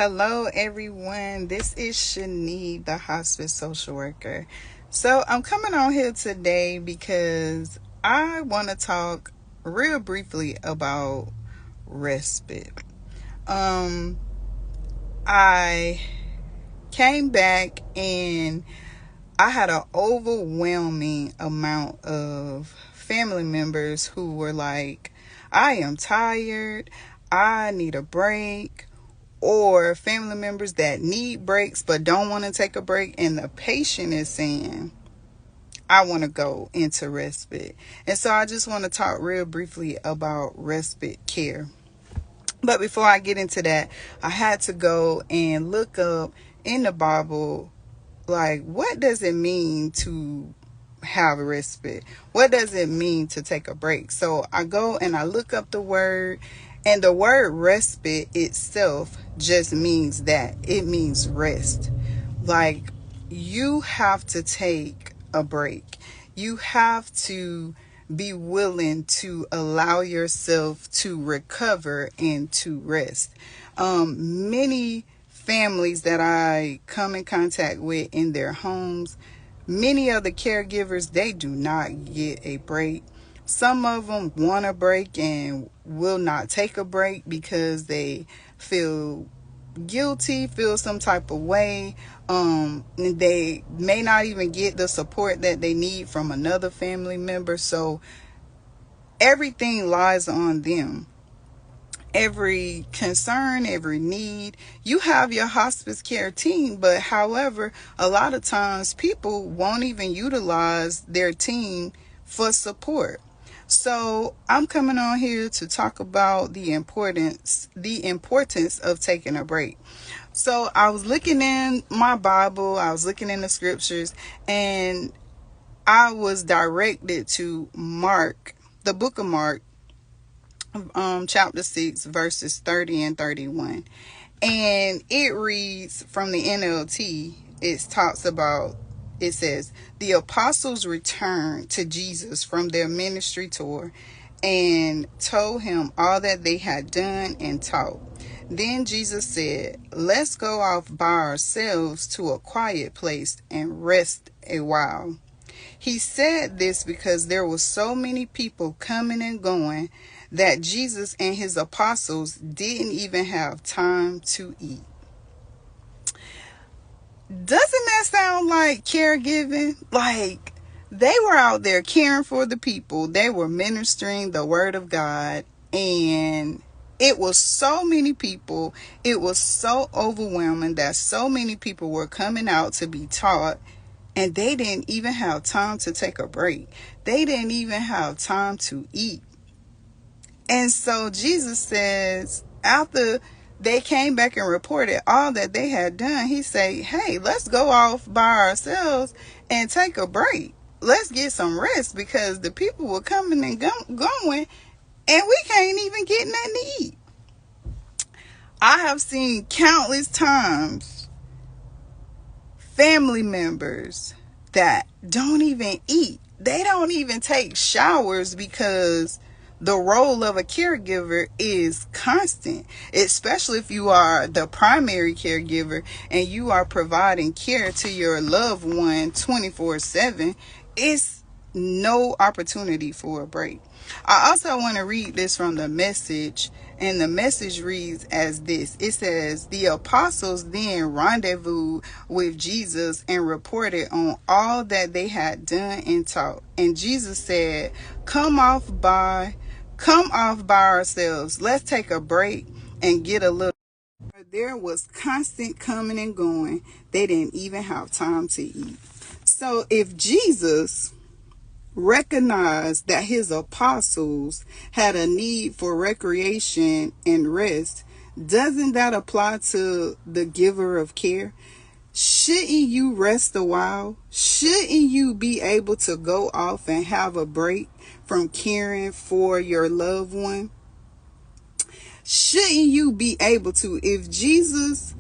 Hello, everyone. This is Shani, the hospice social worker. So I'm coming on here today because I want to talk real briefly about respite. I came back and I had an overwhelming amount of family members who were like, I am tired, I need a break, or family members that need breaks but don't want to take a break, and the patient is saying, I want to go into respite. And so I just want to talk real briefly about respite care. But before I get into that, I had to go and look up in the Bible, like, what does it mean to have a respite? What does it mean to take a break? So I go and I look up the word, and the word respite itself just means that. It means rest. Like, you have to take a break. You have to be willing to allow yourself to recover and to rest. Many families that I come in contact with in their homes, many of the caregivers, they do not get a break. Some of them want a break and will not take a break because they feel guilty, feel some type of way. They may not even get the support that they need from another family member. So everything lies on them. Every concern, every need. You have your hospice care team, but however, a lot of times people won't even utilize their team for support. So I'm coming on here to talk about the importance of taking a break. So I was looking in my Bible, I was looking in the scriptures, and I was directed to Mark, the book of Mark, chapter 6, verses 30 and 31. And it reads from the NLT. It says, the apostles returned to Jesus from their ministry tour and told him all that they had done and taught. Then Jesus said, let's go off by ourselves to a quiet place and rest a while. He said this because there were so many people coming and going that Jesus and his apostles didn't even have time to eat. Doesn't that sound like caregiving? Like, they were out there caring for the people. They were ministering the word of God, and it was so many people. It was so overwhelming that so many people were coming out to be taught, and they didn't even have time to take a break. They didn't even have time to eat. And so Jesus says, after they came back and reported all that they had done, he said, hey, let's go off by ourselves and take a break. Let's get some rest, because the people were coming and going, and we can't even get nothing to eat. I have seen countless times family members that don't even eat. They don't even take showers because the role of a caregiver is constant, especially if you are the primary caregiver and you are providing care to your loved one 24/7. It's no opportunity for a break. I also want to read this from the Message, and the Message reads as this. It says, the apostles then rendezvoused with Jesus and reported on all that they had done and taught. And Jesus said, come off by ourselves. Let's take a break and get a little. There was constant coming and going. They didn't even have time to eat. So if Jesus recognized that his apostles had a need for recreation and rest, doesn't that apply to the giver of care? Shouldn't you rest a while? Shouldn't you be able to go off and have a break from caring for your loved one? Shouldn't you be able to? If Jesus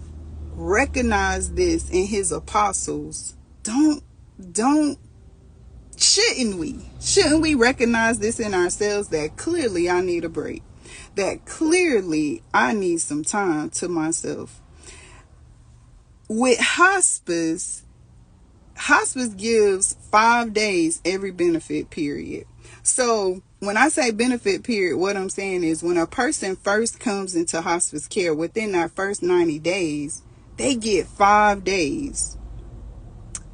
recognized this in his apostles, shouldn't we recognize this in ourselves, that clearly I need a break, that clearly I need some time to myself? With hospice gives 5 days every benefit period. So when I say benefit period, what I'm saying is when a person first comes into hospice care, within that first 90 days, they get 5 days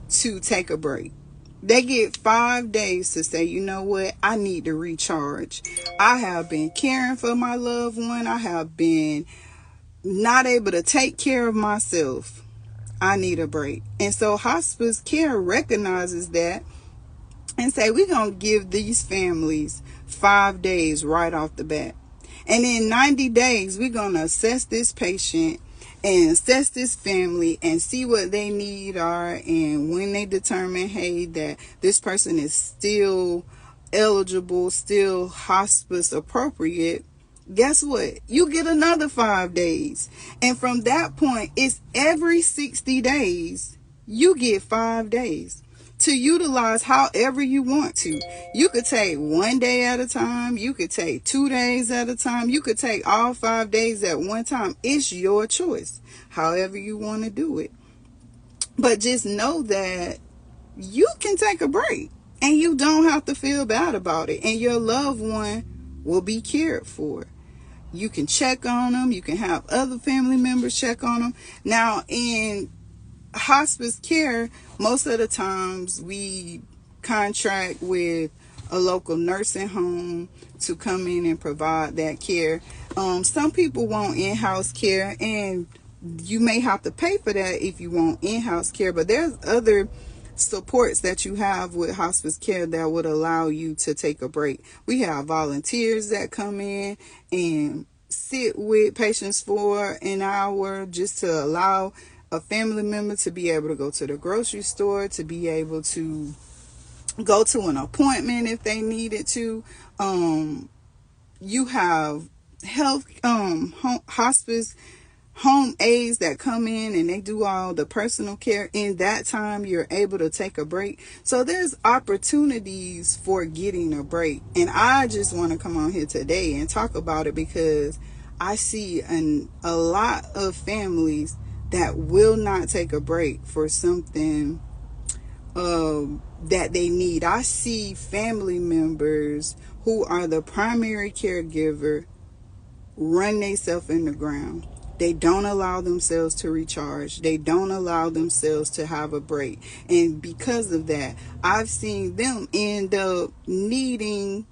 to take a break. They get 5 days to say, you know what, I need to recharge. I have been caring for my loved one. I have been not able to take care of myself. I need a break. And so hospice care recognizes that and say, we're going to give these families 5 days right off the bat. And in 90 days, we're going to assess this patient and assess this family and see what they need are. And when they determine, hey, that this person is still eligible, still hospice appropriate, guess what? You get another 5 days. And from that point, it's every 60 days, you get 5 days to utilize however you want to. You could take 1 day at a time. You could take 2 days at a time. You could take all 5 days at one time. It's your choice, however you want to do it. But just know that you can take a break and you don't have to feel bad about it. And your loved one will be cared for. You can check on them. You can have other family members check on them. Now, in hospice care, most of the times we contract with a local nursing home to come in and provide that care. Some people want in-house care, and you may have to pay for that if you want in-house care, but there's other supports that you have with hospice care that would allow you to take a break. We have volunteers that come in and sit with patients for an hour just to allow a family member to be able to go to the grocery store, to be able to go to an appointment if they needed to. You have health hospice home aides that come in and they do all the personal care. In that time, you're able to take a break. So there's opportunities for getting a break. And I just want to come on here today and talk about it because I see a lot of families that will not take a break for something that they need. I see family members who are the primary caregiver run themselves in the ground. They don't allow themselves to recharge. They don't allow themselves to have a break. And because of that, I've seen them end up needing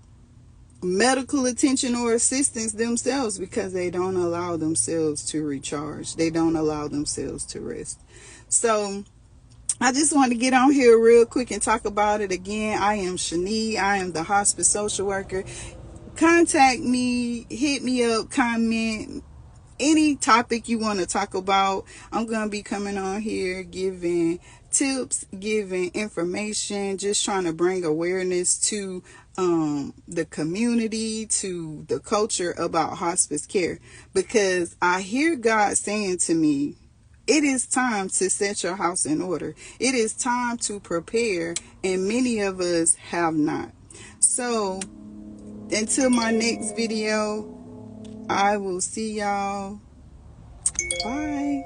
medical attention or assistance themselves because they don't allow themselves to recharge. They don't allow themselves to rest. So I just want to get on here real quick and talk about it again. I am Shani. I am the hospice social worker. Contact me, hit me up, comment any topic you want to talk about. I'm going to be coming on here giving tips, giving information, just trying to bring awareness to the community, to the culture about hospice care, because I hear God saying to me, it is time to set your house in order. It is time to prepare, and many of us have not. So until my next video, I will see y'all. Bye.